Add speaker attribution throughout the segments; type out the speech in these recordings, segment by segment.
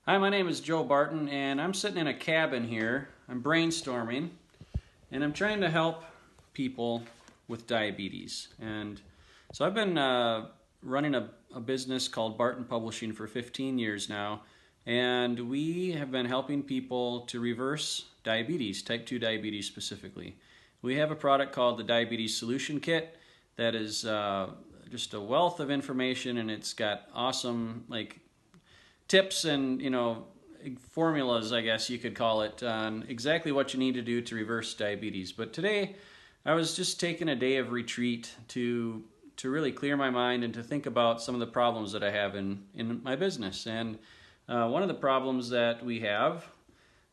Speaker 1: Hi, my name is Joe Barton, and I'm sitting in a cabin here. I'm brainstorming, and I'm trying to help people with diabetes. And so I've been running a business called Barton Publishing for 15 years now, and we have been helping people to reverse diabetes, type 2 diabetes specifically. We have a product called the Diabetes Solution Kit that is just a wealth of information, and it's got awesome tips and formulas, I guess you could call it, on exactly what you need to do to reverse diabetes. But today I was just taking a day of retreat to really clear my mind and to think about some of the problems that I have in my business. And one of the problems that we have,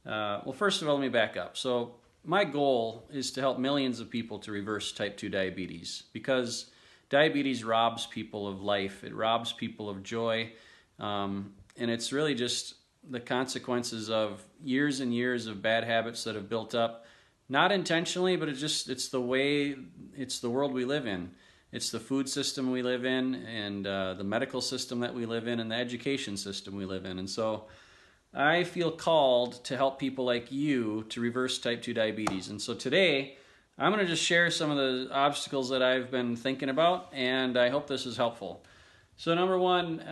Speaker 1: well, first of all, let me back up. So my goal is to help millions of people to reverse type 2 diabetes, because diabetes robs people of life. It robs people of joy. And it's really just the consequences of years and years of bad habits that have built up, not intentionally, but it's the world we live in. It's the food system we live in, and the medical system that we live in, and the education system we live in. And so I feel called to help people like you to reverse type 2 diabetes. And so today I'm going to just share some of the obstacles that I've been thinking about, and I hope this is helpful. So number one,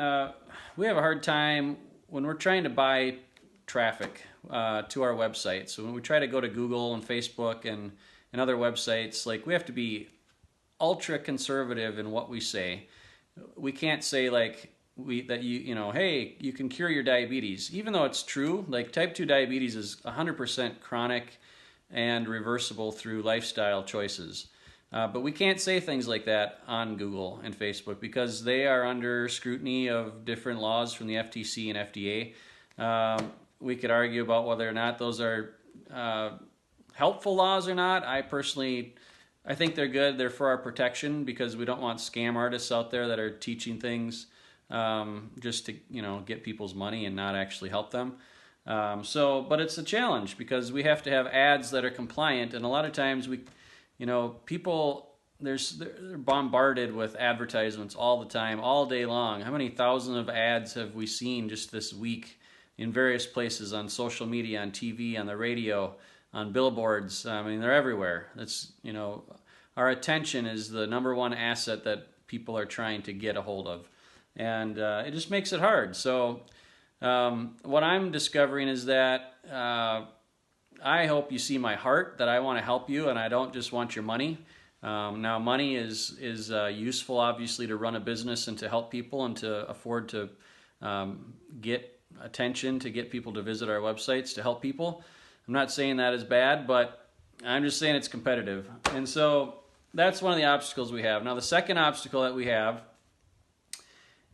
Speaker 1: we have a hard time when we're trying to buy traffic to our website. So when we try to go to Google and Facebook and other websites, we have to be ultra conservative in what we say. We can't say hey, you can cure your diabetes, even though it's true. Type 2 diabetes is 100% chronic and reversible through lifestyle choices. But we can't say things like that on Google and Facebook because they are under scrutiny of different laws from the FTC and FDA. We could argue about whether or not those are helpful laws or not. I think they're good. They're for our protection because we don't want scam artists out there that are teaching things just to get people's money and not actually help them. But it's a challenge because we have to have ads that are compliant, and a lot of times people, they're bombarded with advertisements all the time, all day long. How many thousands of ads have we seen just this week in various places, on social media, on TV, on the radio, on billboards? I mean, they're everywhere. Our attention is the number one asset that people are trying to get a hold of. And it just makes it hard. So what I'm discovering is that I hope you see my heart, that I want to help you and I don't just want your money. Now, money is useful, obviously, to run a business and to help people and to afford to get attention, to get people to visit our websites, to help people. I'm not saying that is bad, but I'm just saying it's competitive. And so that's one of the obstacles we have. Now, the second obstacle that we have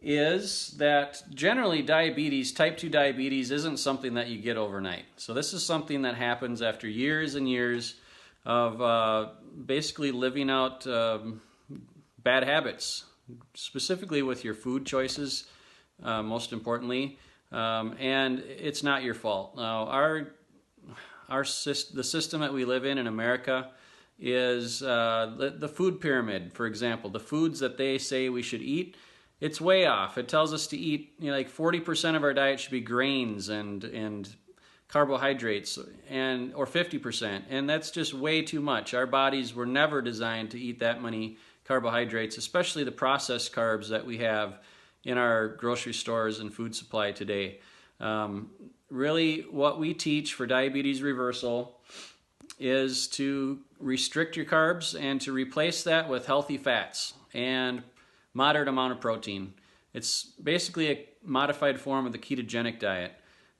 Speaker 1: is that generally type 2 diabetes isn't something that you get overnight. So this is something that happens after years and years of basically living out bad habits, specifically with your food choices, most importantly, and it's not your fault. Now, the system that we live in America is the food pyramid, for example. The foods that they say we should eat, it's way off. It tells us to eat 40% of our diet should be grains and carbohydrates, or 50%, and that's just way too much. Our bodies were never designed to eat that many carbohydrates, especially the processed carbs that we have in our grocery stores and food supply today. Really, what we teach for diabetes reversal is to restrict your carbs and to replace that with healthy fats and moderate amount of protein. It's basically a modified form of the ketogenic diet.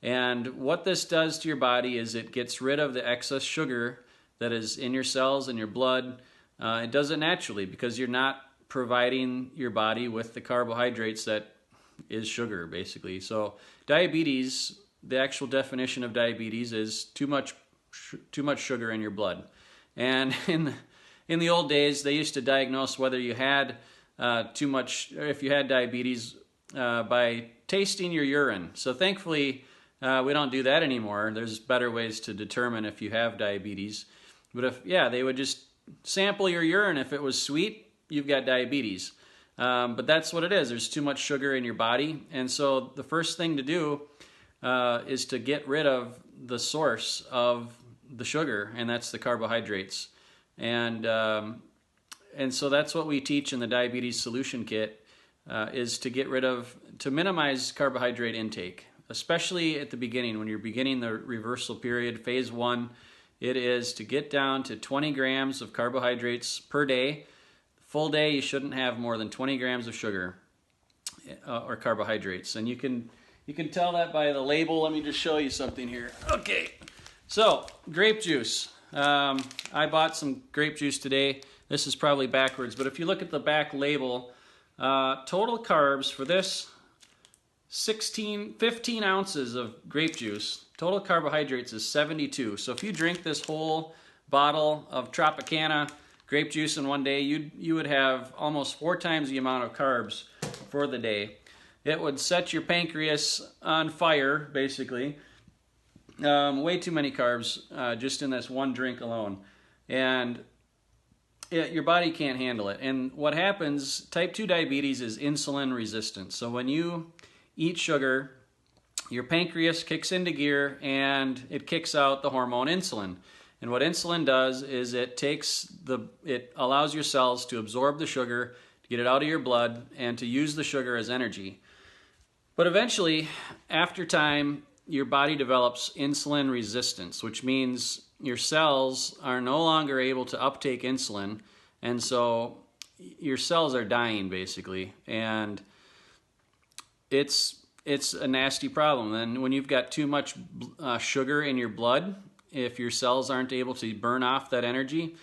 Speaker 1: And what this does to your body is it gets rid of the excess sugar that is in your cells and your blood. It does it naturally because you're not providing your body with the carbohydrates that is sugar, basically. So diabetes, the actual definition of diabetes is too much sugar in your blood. And in the old days, they used to diagnose whether you had too much, if you had diabetes, by tasting your urine. So thankfully, we don't do that anymore. There's better ways to determine if you have diabetes. But they would just sample your urine. If it was sweet, you've got diabetes. But that's what it is. There's too much sugar in your body. And so the first thing to do is to get rid of the source of the sugar, and that's the carbohydrates. And so that's what we teach in the Diabetes Solution Kit, is to minimize carbohydrate intake, especially at the beginning when you're beginning the reversal period, phase 1. It is to get down to 20 grams of carbohydrates per day. Full day, you shouldn't have more than 20 grams of sugar or carbohydrates. And you can tell that by the label. Let me just show you something here. Okay, so grape juice. I bought some grape juice today. This is probably backwards, but if you look at the back label, total carbs for this 15 ounces of grape juice, total carbohydrates is 72. So if you drink this whole bottle of Tropicana grape juice in one day, you would have almost 4 times the amount of carbs for the day. It would set your pancreas on fire, basically. Way too many carbs just in this one drink alone. And your body can't handle it. And what happens, type 2 diabetes is insulin resistant. So when you eat sugar, your pancreas kicks into gear and it kicks out the hormone insulin. And what insulin does is it allows your cells to absorb the sugar, to get it out of your blood, and to use the sugar as energy. But eventually, after time, your body develops insulin resistance, which means your cells are no longer able to uptake insulin, and so your cells are dying, basically. And it's a nasty problem. And when you've got too much sugar in your blood, if your cells aren't able to burn off that energy,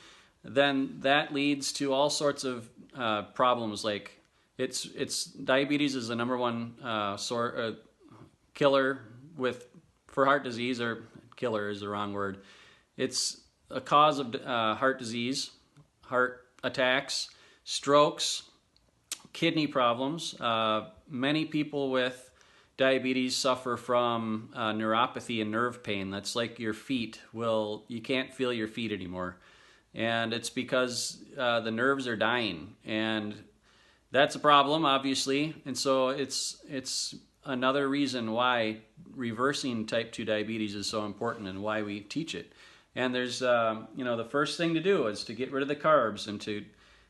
Speaker 1: then that leads to all sorts of problems. Like diabetes is the number one killer for heart disease, or killer is the wrong word. It's a cause of heart disease, heart attacks, strokes, kidney problems. Many people with diabetes suffer from neuropathy and nerve pain. That's like your feet you can't feel your feet anymore. And it's because the nerves are dying. And that's a problem, obviously. And so it's another reason why reversing type 2 diabetes is so important and why we teach it. And there's, the first thing to do is to get rid of the carbs and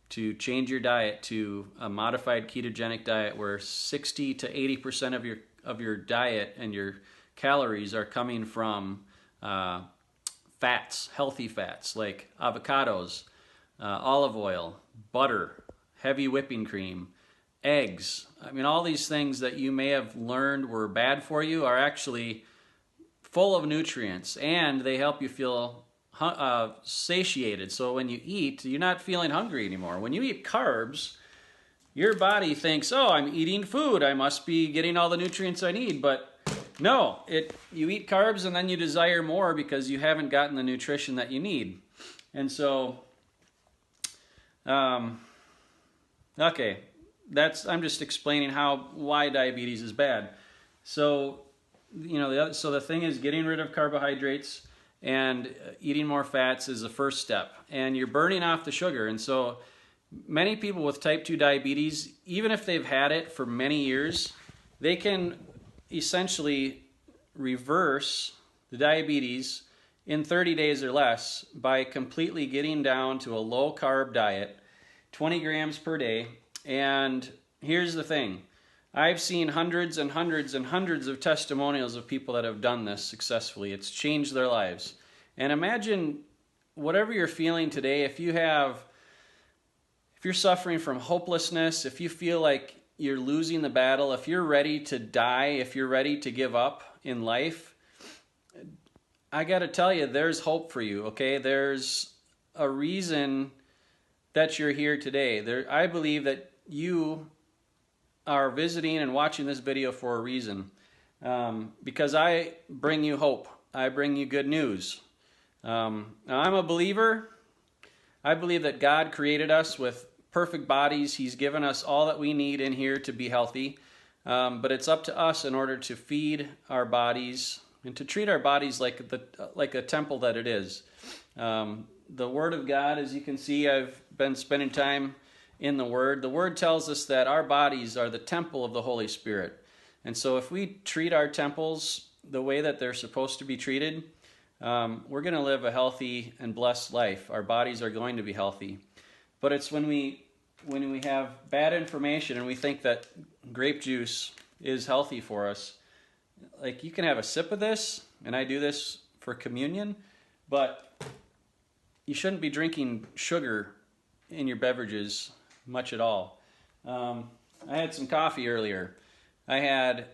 Speaker 1: to change your diet to a modified ketogenic diet where 60 to 80% of your diet and your calories are coming from fats, healthy fats like avocados, olive oil, butter, heavy whipping cream, eggs. I mean, all these things that you may have learned were bad for you are actually full of nutrients, and they help you feel satiated. So when you eat, you're not feeling hungry anymore. When you eat carbs, your body thinks, oh, I'm eating food. I must be getting all the nutrients I need. But no, you eat carbs and then you desire more because you haven't gotten the nutrition that you need. And so, okay, I'm just explaining why diabetes is bad. So, the thing is, getting rid of carbohydrates and eating more fats is the first step. And you're burning off the sugar. And so many people with type 2 diabetes, even if they've had it for many years, they can essentially reverse the diabetes in 30 days or less by completely getting down to a low-carb diet, 20 grams per day. And here's the thing. I've seen hundreds and hundreds and hundreds of testimonials of people that have done this successfully. It's changed their lives. And imagine whatever you're feeling today, if you're suffering from hopelessness, if you feel like you're losing the battle, if you're ready to die, if you're ready to give up in life, I got to tell you, there's hope for you, okay? There's a reason that you're here today. I believe that you are visiting and watching this video for a reason, because I bring you hope. I bring you good news. Now, I'm a believer. I believe that God created us with perfect bodies. He's given us all that we need in here to be healthy, but it's up to us in order to feed our bodies and to treat our bodies like a temple that it is. The Word of God, as you can see, I've been spending time in the Word. The Word tells us that our bodies are the temple of the Holy Spirit. And so if we treat our temples the way that they're supposed to be treated, we're going to live a healthy and blessed life. Our bodies are going to be healthy. But it's when we have bad information and we think that grape juice is healthy for us. Like, you can have a sip of this, and I do this for communion, but you shouldn't be drinking sugar in your beverages much at all. I had some coffee earlier. I had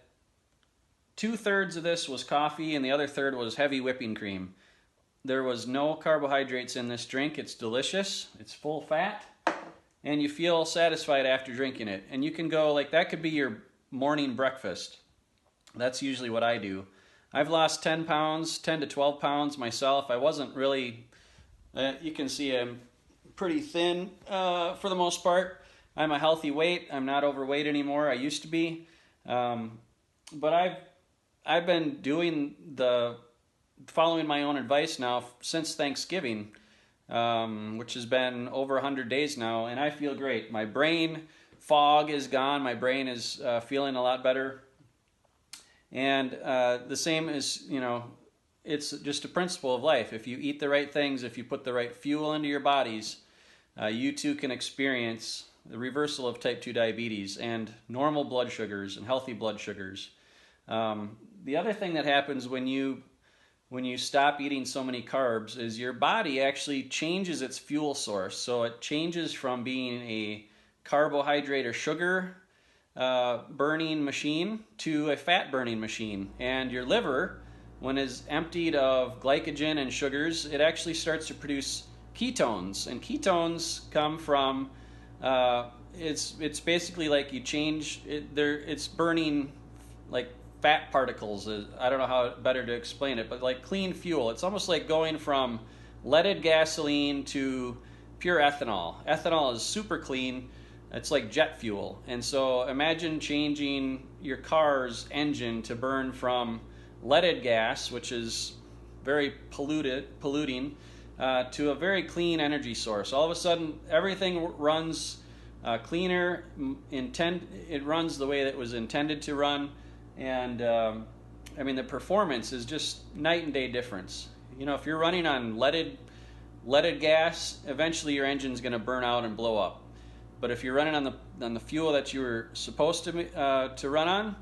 Speaker 1: 2/3 of this was coffee, and the other third was heavy whipping cream. There was no carbohydrates in this drink. It's delicious. It's full fat, and you feel satisfied after drinking it. And you can go, like, that could be your morning breakfast. That's usually what I do. I've lost 10 pounds, 10 to 12 pounds myself. I wasn't really, you can see I'm pretty thin for the most part. I'm a healthy weight. I'm not overweight anymore. I used to be. But I've been following my own advice now since Thanksgiving, which has been over 100 days now, and I feel great. My brain fog is gone. My brain is feeling a lot better. And the same is, it's just a principle of life. If you eat the right things, if you put the right fuel into your bodies, you too can experience the reversal of type 2 diabetes and normal blood sugars and healthy blood sugars. The other thing that happens when you stop eating so many carbs is your body actually changes its fuel source. So it changes from being a carbohydrate or sugar burning machine to a fat burning machine. And your liver, when it's emptied of glycogen and sugars, it actually starts to produce ketones. And ketones come from, it's basically like you change, it's burning like fat particles. I don't know how better to explain it, but like clean fuel. It's almost like going from leaded gasoline to pure ethanol. Ethanol is super clean. It's like jet fuel. And so imagine changing your car's engine to burn from leaded gas, which is very polluting, to a very clean energy source. All of a sudden, everything runs cleaner. It runs the way that it was intended to run. And the performance is just night and day difference. If you're running on leaded gas, eventually your engine's going to burn out and blow up. But if you're running on the fuel that you were supposed to run on,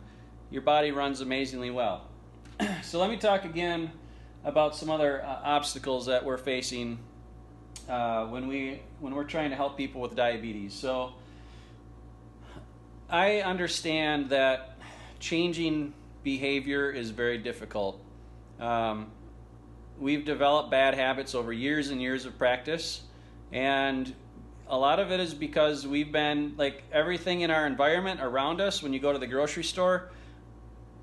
Speaker 1: your body runs amazingly well. So let me talk again about some other obstacles that we're facing when we're trying to help people with diabetes. So I understand that changing behavior is very difficult. We've developed bad habits over years and years of practice, and a lot of it is because we've been, like, everything in our environment around us. When you go to the grocery store,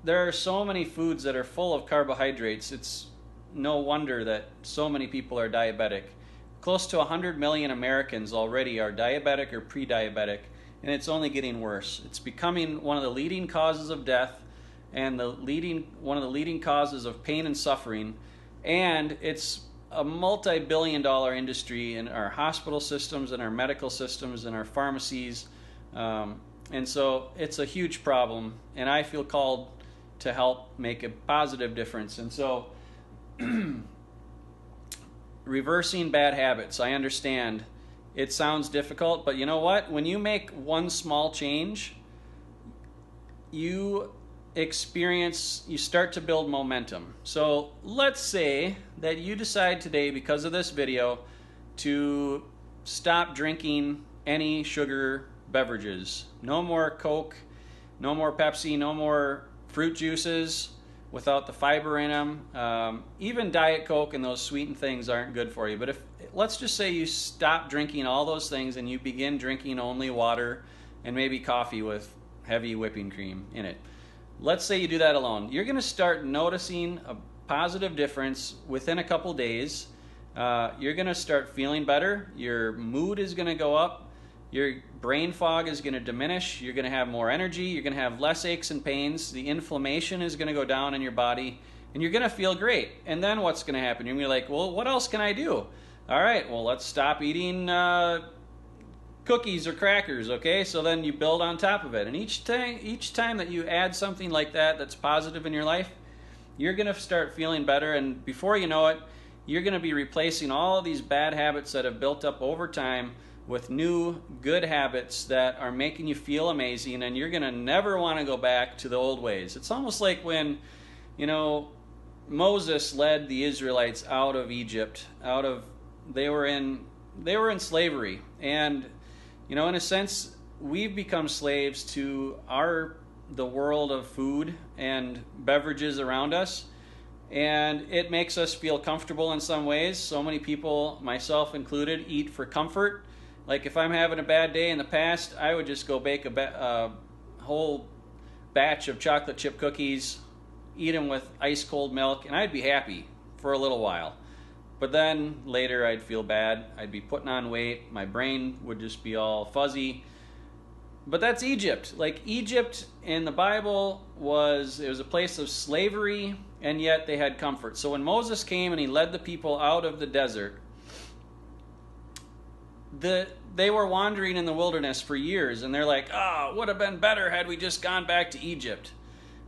Speaker 1: there are so many foods that are full of carbohydrates. It's no wonder that so many people are diabetic. Close to 100 million Americans already are diabetic or pre-diabetic, and it's only getting worse. It's becoming one of the leading causes of death and one of the leading causes of pain and suffering, and it's a multi-billion-dollar industry in our hospital systems, in our medical systems, in our pharmacies, and so it's a huge problem, and I feel called to help make a positive difference. And so reversing bad habits, I understand it sounds difficult, but you know what? When you make one small change, you start to build momentum. So let's say that you decide today, because of this video, to stop drinking any sugar beverages. No more Coke, no more Pepsi, no more fruit juices without the fiber in them. Even Diet Coke and those sweetened things aren't good for you. But let's just say you stop drinking all those things and you begin drinking only water and maybe coffee with heavy whipping cream in it. Let's say you do that alone. You're going to start noticing a positive difference within a couple days. You're going to start feeling better. Your mood is going to go up. Your brain fog is going to diminish. You're going to have more energy. You're going to have less aches and pains. The inflammation is going to go down in your body, and you're going to feel great. And then what's going to happen? You're going to be like, well, what else can I do? All right, well, let's stop eating cookies or crackers, okay? So then you build on top of it. And each time that you add something like that that's positive in your life, you're going to start feeling better, and before you know it, you're going to be replacing all of these bad habits that have built up over time with new good habits that are making you feel amazing, and you're going to never want to go back to the old ways. It's almost like when, Moses led the Israelites out of Egypt, they were in slavery, and in a sense we've become slaves to the world of food and beverages around us, and it makes us feel comfortable in some ways. So many people, myself included, eat for comfort. Like if I'm having a bad day in the past, I would just go bake a whole batch of chocolate chip cookies, eat them with ice cold milk, and I'd be happy for a little while. But then later I'd feel bad. I'd be putting on weight. My brain would just be all fuzzy. But that's Egypt. Like Egypt in the Bible was a place of slavery, and yet they had comfort. So when Moses came and he led the people out of the desert, they were wandering in the wilderness for years, and they're like, it would have been better had we just gone back to Egypt.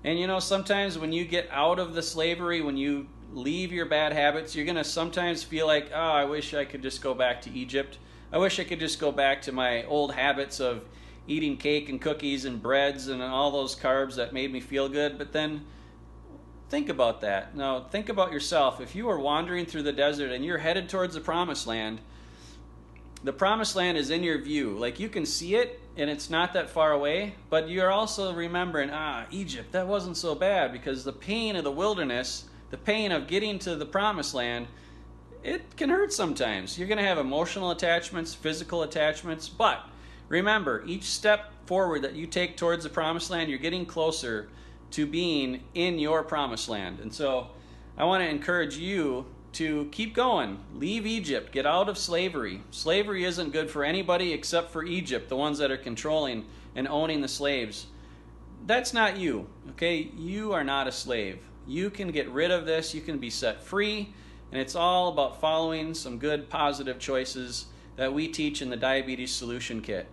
Speaker 1: And sometimes when you get out of the slavery, when you leave your bad habits, you're going to sometimes feel like, I wish I could just go back to Egypt. I wish I could just go back to my old habits of eating cake and cookies and breads and all those carbs that made me feel good. But then think about that. Now, think about yourself. If you are wandering through the desert and you're headed towards the promised land, the promised land is in your view. Like you can see it and it's not that far away, but you're also remembering, Egypt, that wasn't so bad, because the pain of the wilderness, the pain of getting to the promised land, it can hurt sometimes. You're going to have emotional attachments, physical attachments, but remember, each step forward that you take towards the promised land, you're getting closer to being in your promised land. And so I want to encourage you to keep going. Leave Egypt. Get out of slavery. Slavery isn't good for anybody except for Egypt, the ones that are controlling and owning the slaves. That's not you, okay? You are not a slave. You can get rid of this. You can be set free, and it's all about following some good, positive choices that we teach in the Diabetes Solution Kit.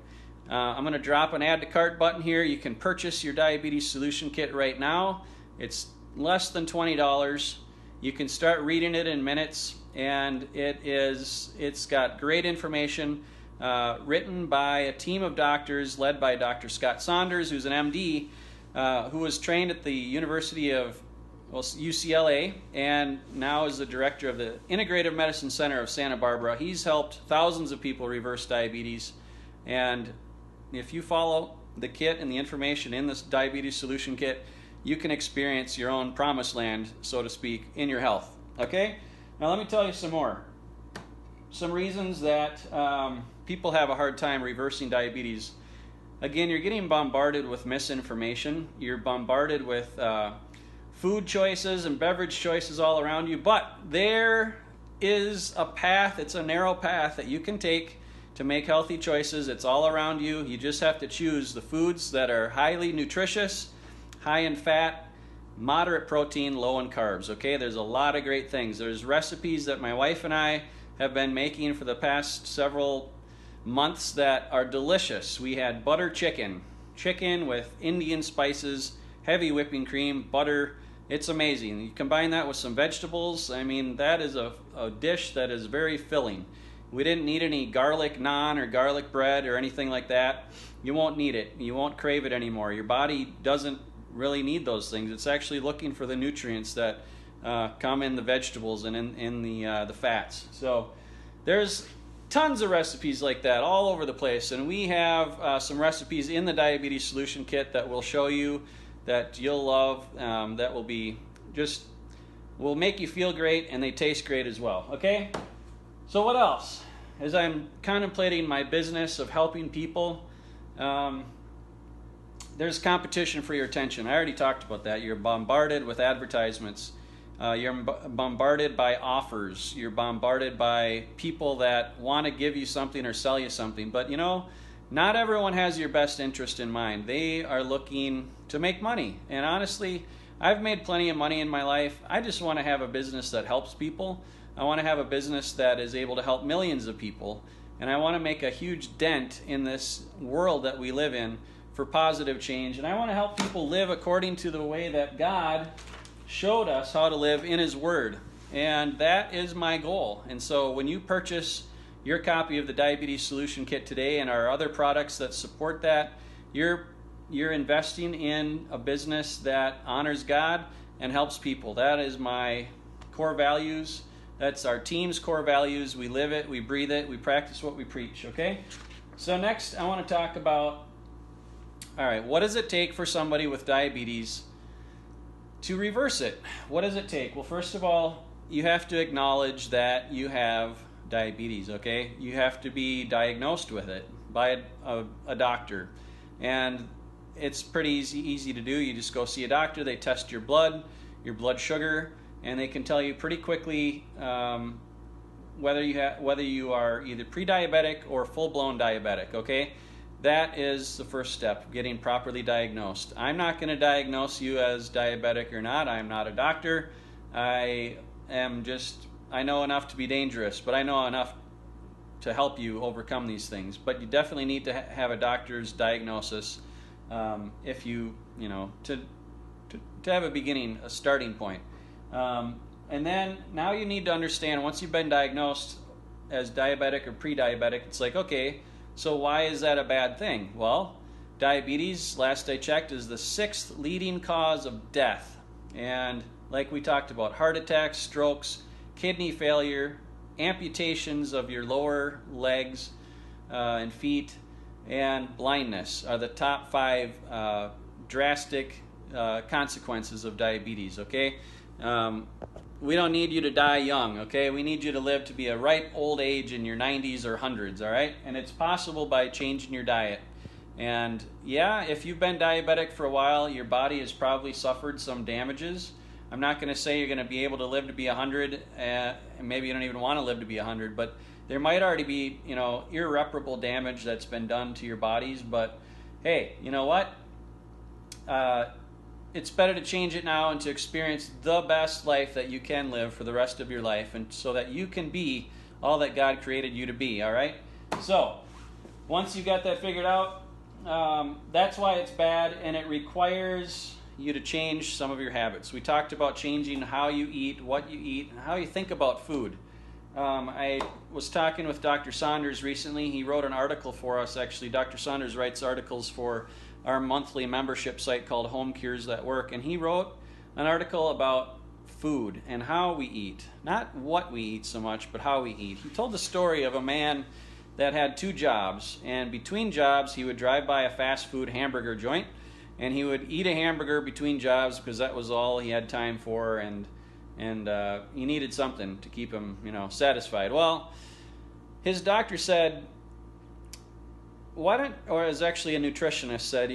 Speaker 1: I'm going to drop an add to cart button here. You can purchase your Diabetes Solution Kit right now. It's less than $20. You can start reading it in minutes, and it's got great information written by a team of doctors led by Dr. Scott Saunders, who's an MD, who was trained at the University of UCLA, and now is the director of the Integrative Medicine Center of Santa Barbara. He's helped thousands of people reverse diabetes, and if you follow the kit and the information in this Diabetes Solution Kit, you can experience your own promised land, so to speak, in your health. Okay? Now let me tell you some more. Some reasons that people have a hard time reversing diabetes. Again, you're getting bombarded with misinformation. You're bombarded with food choices and beverage choices all around you, but there is a path. It's a narrow path that you can take to make healthy choices. It's all around you. You just have to choose the foods that are highly nutritious, high in fat, moderate protein, low in carbs. Okay, there's a lot of great things. There's recipes that my wife and I have been making for the past several months that are delicious. We had butter chicken with Indian spices, heavy whipping cream, butter. It's amazing. You combine that with some vegetables. I mean, that is a dish that is very filling. We didn't need any garlic naan or garlic bread or anything like that. You won't need it. You won't crave it anymore. Your body doesn't really need those things. It's actually looking for the nutrients that come in the vegetables and in the fats. So there's tons of recipes like that all over the place, and we have some recipes in the Diabetes Solution Kit that we'll show you that you'll love, that will make you feel great, and they taste great as well. Okay? So what else? As I'm contemplating my business of helping people, there's competition for your attention. I already talked about that. You're bombarded with advertisements. You're bombarded by offers. You're bombarded by people that want to give you something or sell you something. But not everyone has your best interest in mind. They are looking to make money. And honestly, I've made plenty of money in my life. I just want to have a business that helps people. I want to have a business that is able to help millions of people. And I want to make a huge dent in this world that we live in for positive change. And I want to help people live according to the way that God showed us how to live in His Word. And that is my goal. And so when you purchase your copy of the Diabetes Solution Kit today and our other products that support that, you're investing in a business that honors God and helps people. That is my core values. That's our team's core values. We live it, we breathe it, we practice what we preach, okay? So next I want to talk about, all right, what does it take for somebody with diabetes to reverse it? What does it take? Well, first of all, you have to acknowledge that you have diabetes, okay? You have to be diagnosed with it by a doctor. And it's pretty easy to do. You just go see a doctor, they test your blood sugar, and they can tell you pretty quickly whether you are either pre-diabetic or full-blown diabetic, okay? That is the first step, getting properly diagnosed. I'm not going to diagnose you as diabetic or not. I'm not a doctor. I know enough to be dangerous, but I know enough to help you overcome these things. But you definitely need to have a doctor's diagnosis if you to have a starting point. And then now you need to understand, once you've been diagnosed as diabetic or pre-diabetic, it's like, okay, so why is that a bad thing? Well, diabetes, last I checked, is the 6th leading cause of death. And like we talked about, heart attacks, strokes, kidney failure, amputations of your lower legs and feet, and blindness are the top 5 drastic consequences of diabetes, okay? We don't need you to die young, okay? We need you to live to be a ripe old age in your 90s or 100s, all right? And it's possible by changing your diet. And yeah, if you've been diabetic for a while, your body has probably suffered some damages. I'm not going to say you're going to be able to live to be 100, and maybe you don't even want to live to be 100, but there might already be, irreparable damage that's been done to your bodies. But hey, you know what? It's better to change it now and to experience the best life that you can live for the rest of your life, and so that you can be all that God created you to be, all right? So, once you got that figured out, that's why it's bad, and it requires you to change some of your habits. We talked about changing how you eat, what you eat, and how you think about food. I was talking with Dr. Saunders recently. He wrote an article for us, actually. Dr. Saunders writes articles for our monthly membership site called Home Cures That Work, and he wrote an article about food and how we eat. Not what we eat so much, but how we eat. He told the story of a man that had 2 jobs, and between jobs he would drive by a fast food hamburger joint, and he would eat a hamburger between jobs because that was all he had time for, and he needed something to keep him, satisfied. Well, his doctor said, or as actually a nutritionist said,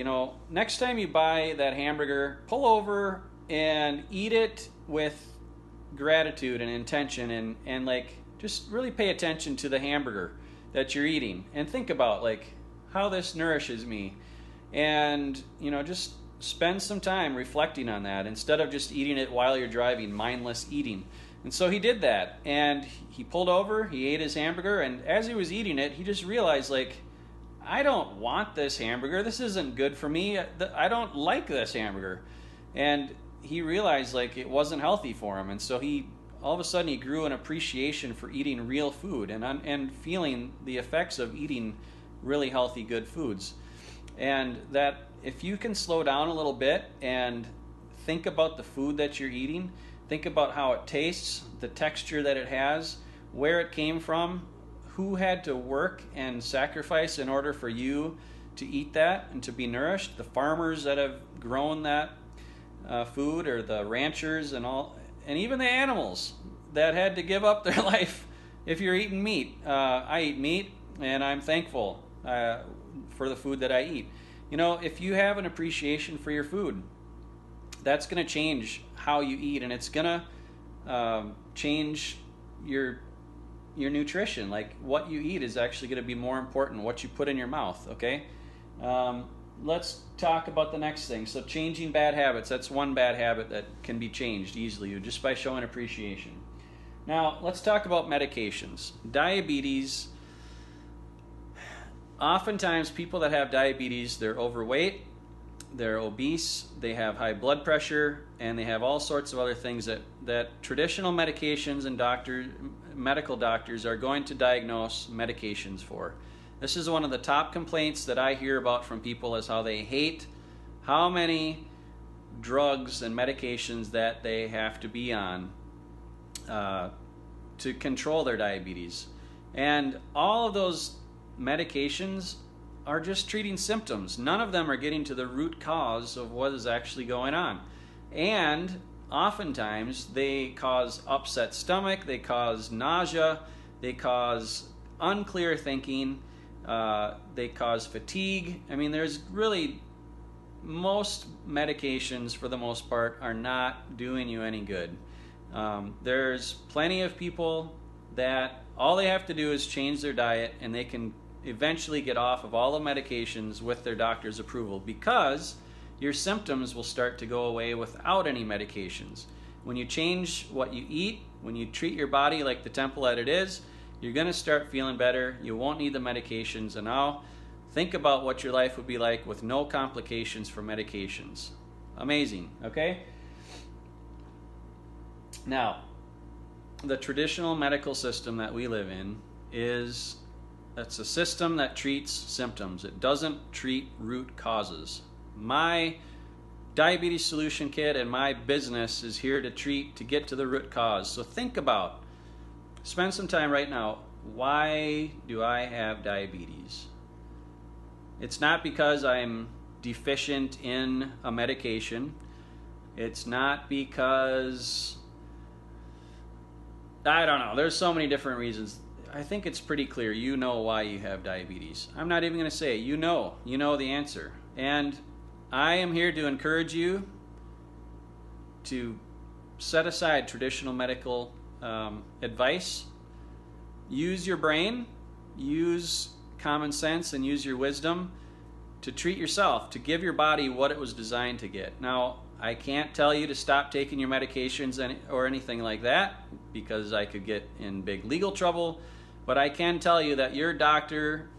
Speaker 1: next time you buy that hamburger, pull over and eat it with gratitude and intention, and like just really pay attention to the hamburger that you're eating and think about like how this nourishes me, and just spend some time reflecting on that instead of just eating it while you're driving, mindless eating. And so he did that, and he pulled over, he ate his hamburger, and as he was eating it, he just realized, like, I don't want this hamburger. This isn't good for me. I don't like this hamburger. And he realized, like, it wasn't healthy for him. And so all of a sudden, he grew an appreciation for eating real food and feeling the effects of eating really healthy, good foods. And that if you can slow down a little bit and think about the food that you're eating, think about how it tastes, the texture that it has, where it came from, who had to work and sacrifice in order for you to eat that and to be nourished, the farmers that have grown that food, or the ranchers and even the animals that had to give up their life if you're eating meat. I eat meat, and I'm thankful for the food that I eat. If you have an appreciation for your food, that's going to change how you eat, and it's going to change your nutrition. Like, what you eat is actually going to be more important, what you put in your mouth, okay? Let's talk about the next thing. So changing bad habits, that's one bad habit that can be changed easily just by showing appreciation. Now, let's talk about medications. Diabetes. Oftentimes, people that have diabetes, they're overweight, they're obese, they have high blood pressure, and they have all sorts of other things that traditional medications and medical doctors are going to diagnose medications for. This is one of the top complaints that I hear about from people, is how they hate how many drugs and medications that they have to be on to control their diabetes. And all of those medications are just treating symptoms. None of them are getting to the root cause of what is actually going on. And oftentimes they cause upset stomach, they cause nausea, they cause unclear thinking, they cause fatigue. I mean, there's really, most medications for the most part are not doing you any good. There's plenty of people that all they have to do is change their diet, and they can eventually get off of all the medications with their doctor's approval, because your symptoms will start to go away without any medications. When you change what you eat, when you treat your body like the temple that it is, you're going to start feeling better. You won't need the medications. And now think about what your life would be like with no complications from medications. Amazing, okay? Now, the traditional medical system that we live in it's a system that treats symptoms. It doesn't treat root causes. My diabetes solution kit and my business is here to get to the root cause. So spend some time right now. Why do I have diabetes? It's not because I'm deficient in a medication. It's not because, I don't know, there's so many different reasons. I think it's pretty clear. You know why you have diabetes. I'm not even going to say it. You know the answer. And I am here to encourage you to set aside traditional medical advice. Use your brain, use common sense, and use your wisdom to treat yourself, to give your body what it was designed to get. Now, I can't tell you to stop taking your medications or anything like that, because I could get in big legal trouble, but I can tell you that your doctor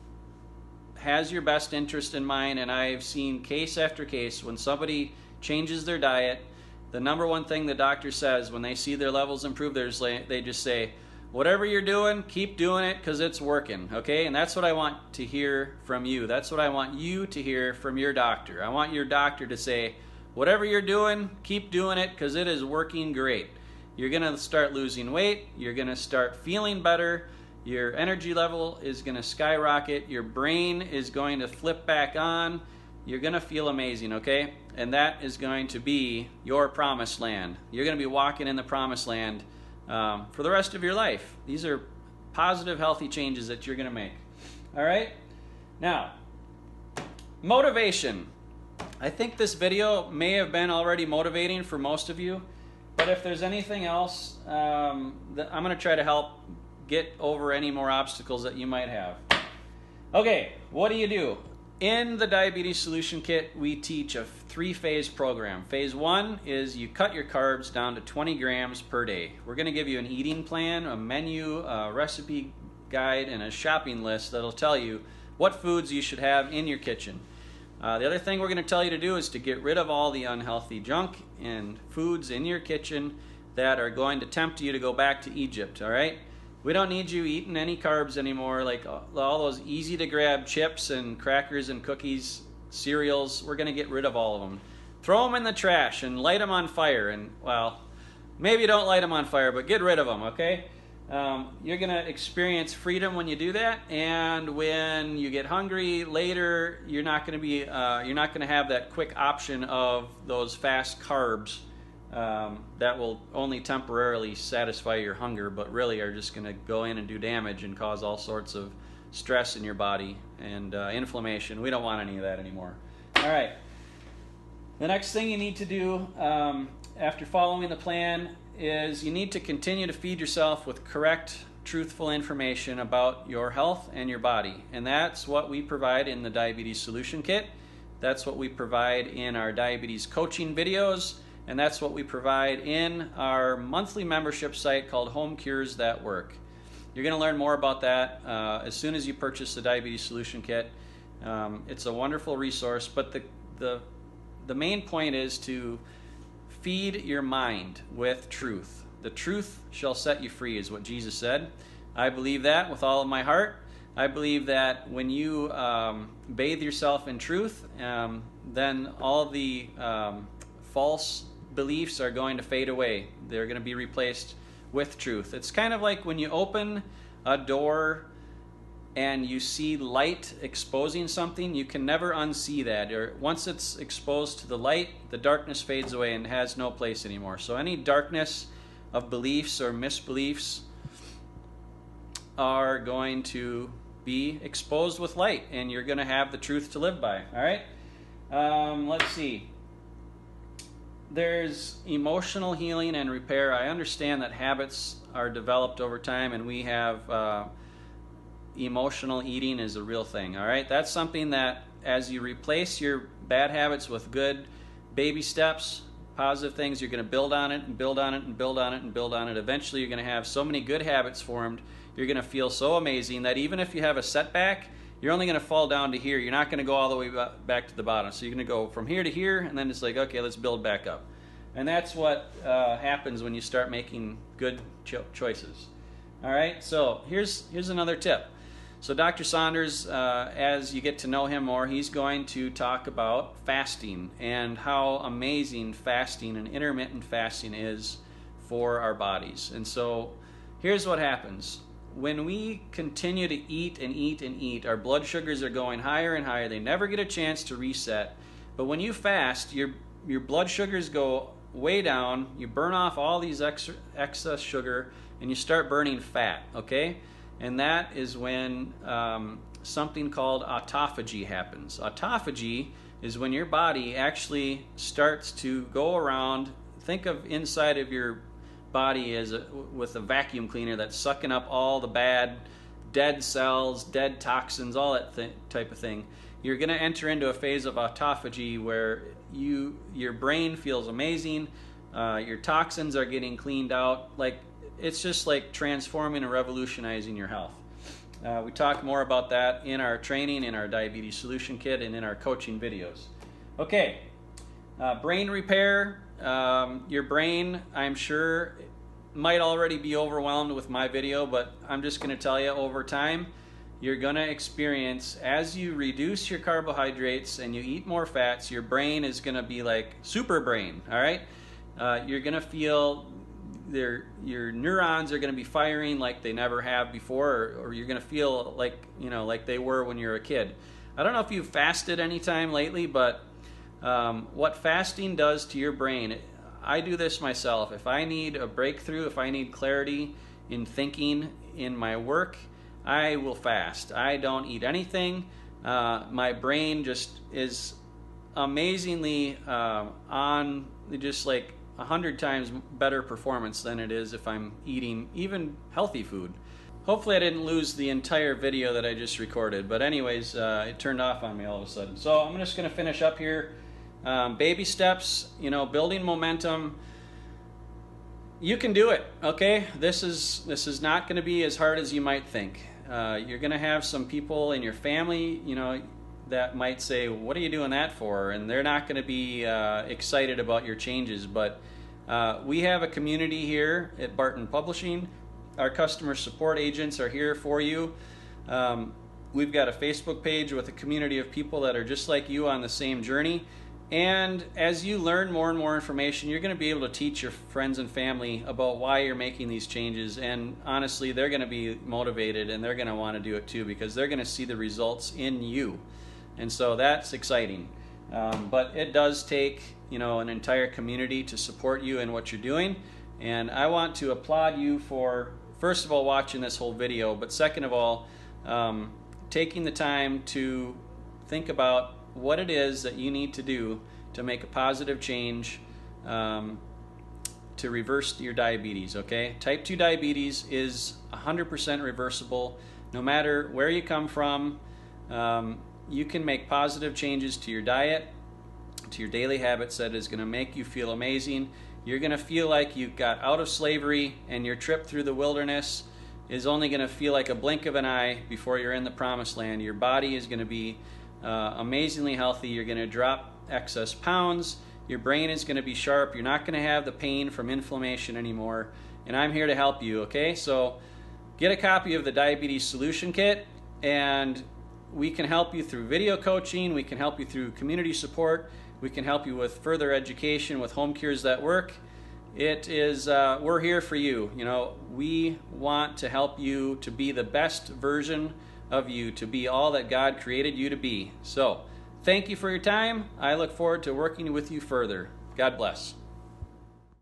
Speaker 1: has your best interest in mind, and I've seen case after case when somebody changes their diet, the number one thing the doctor says when they see their levels improve, they just say, whatever you're doing, keep doing it because it's working, okay? And that's what I want to hear from you. That's what I want you to hear from your doctor. I want your doctor to say, whatever you're doing, keep doing it because it is working great. You're going to start losing weight. You're going to start feeling better. Your energy level is going to skyrocket. Your brain is going to flip back on. You're going to feel amazing, okay? And that is going to be your promised land. You're going to be walking in the promised land for the rest of your life. These are positive, healthy changes that you're going to make. All right? Now, motivation. I think this video may have been already motivating for most of you, but if there's anything else, I'm going to try to help get over any more obstacles that you might have. Okay, what do? In the Diabetes Solution Kit, we teach a 3-phase program. Phase 1 is you cut your carbs down to 20 grams per day. We're going to give you an eating plan, a menu, a recipe guide, and a shopping list that'll tell you what foods you should have in your kitchen. The other thing we're going to tell you to do is to get rid of all the unhealthy junk and foods in your kitchen that are going to tempt you to go back to Egypt, all right? We don't need you eating any carbs anymore, like all those easy to grab chips and crackers and cookies, cereals. We're going to get rid of all of them. Throw them in the trash and light them on fire. And, well, maybe don't light them on fire, but get rid of them, okay? You're going to experience freedom when you do that. And when you get hungry later, you're not going to have that quick option of those fast carbs that will only temporarily satisfy your hunger, but really are just going to go in and do damage and cause all sorts of stress in your body and inflammation. We don't want any of that anymore. All right. The next thing you need to do after following the plan is you need to continue to feed yourself with correct, truthful information about your health and your body. And that's what we provide in the Diabetes Solution Kit. That's what we provide in our diabetes coaching videos. And that's what we provide in our monthly membership site called Home Cures That Work. You're going to learn more about that as soon as you purchase the Diabetes Solution Kit. It's a wonderful resource, but the the main point is to feed your mind with truth. The truth shall set you free, is what Jesus said. I believe that with all of my heart. I believe that when you bathe yourself in truth, then all the false beliefs are going to fade away. They're going to be replaced with truth. It's kind of like when you open a door and you see light exposing something, you can never unsee that. Or once it's exposed to the light, the darkness fades away and has no place anymore. So any darkness of beliefs or misbeliefs are going to be exposed with light, and you're going to have the truth to live by. All right? Let's see. There's emotional healing and repair. I understand that habits are developed over time, and we have emotional eating is a real thing. All right? That's something that as you replace your bad habits with good baby steps, positive things, you're going to build on it and build on it and build on it and build on it. Eventually, you're going to have so many good habits formed. You're going to feel so amazing that even if you have a setback, you're only going to fall down to here. You're not going to go all the way back to the bottom. So you're going to go from here to here, and then it's like, okay, let's build back up. And that's what happens when you start making good choices. All right, so here's another tip. So Dr. Saunders, as you get to know him more, he's going to talk about fasting and how amazing fasting and intermittent fasting is for our bodies. And so here's what happens. When we continue to eat and eat and eat, our blood sugars are going higher and higher. They never get a chance to reset. But when you fast, your blood sugars go way down. You burn off all these excess sugar, and you start burning fat, okay? And that is when something called autophagy happens. Autophagy is when your body actually starts to go around. Think of inside of your body as with a vacuum cleaner that's sucking up all the bad, dead cells, dead toxins, all that type of thing. You're going to enter into a phase of autophagy where your brain feels amazing, your toxins are getting cleaned out. Like, it's just like transforming and revolutionizing your health. We talk more about that in our training, in our Diabetes Solution Kit, and in our coaching videos. Okay, brain repair. Your brain, I'm sure, might already be overwhelmed with my video, but I'm just going to tell you, over time, you're going to experience, as you reduce your carbohydrates and you eat more fats, your brain is going to be like super brain, all right? You're going to feel your neurons are going to be firing like they never have before, or you're going to feel like, like they were when you're a kid. I don't know if you've fasted any time lately, but what fasting does to your brain, I do this myself. If I need a breakthrough, if I need clarity in thinking in my work, I will fast. I don't eat anything. My brain just is amazingly on just like 100 times better performance than it is if I'm eating even healthy food. Hopefully I didn't lose the entire video that I just recorded, but anyways, it turned off on me all of a sudden. So I'm just going to finish up here. Baby steps, building momentum. You can do it, okay? This is not going to be as hard as you might think. You're going to have some people in your family, that might say, what are you doing that for? And they're not going to be excited about your changes. But we have a community here at Barton Publishing. Our customer support agents are here for you. We've got a Facebook page with a community of people that are just like you on the same journey. And as you learn more and more information, you're going to be able to teach your friends and family about why you're making these changes. And honestly, they're going to be motivated, and they're going to want to do it too, because they're going to see the results in you. And so that's exciting. But it does take, an entire community to support you in what you're doing. And I want to applaud you for, first of all, watching this whole video, but second of all, taking the time to think about what it is that you need to do to make a positive change to reverse your diabetes, okay? Type 2 diabetes is 100% reversible. No matter where you come from, you can make positive changes to your diet, to your daily habits that is going to make you feel amazing. You're going to feel like you got out of slavery, and your trip through the wilderness is only going to feel like a blink of an eye before you're in the promised land. Your body is going to be amazingly healthy. You're going to drop excess pounds. Your brain is going to be sharp. You're not going to have the pain from inflammation anymore. And I'm here to help you, okay? So get a copy of the Diabetes Solution Kit, and we can help you through video coaching. We can help you through community support. We can help you with further education with home cures that work. It is, we're here for you. You know, we want to help you to be the best version of you, to be all that God created you to be. So, thank you for your time. I look forward to working with you further. God bless.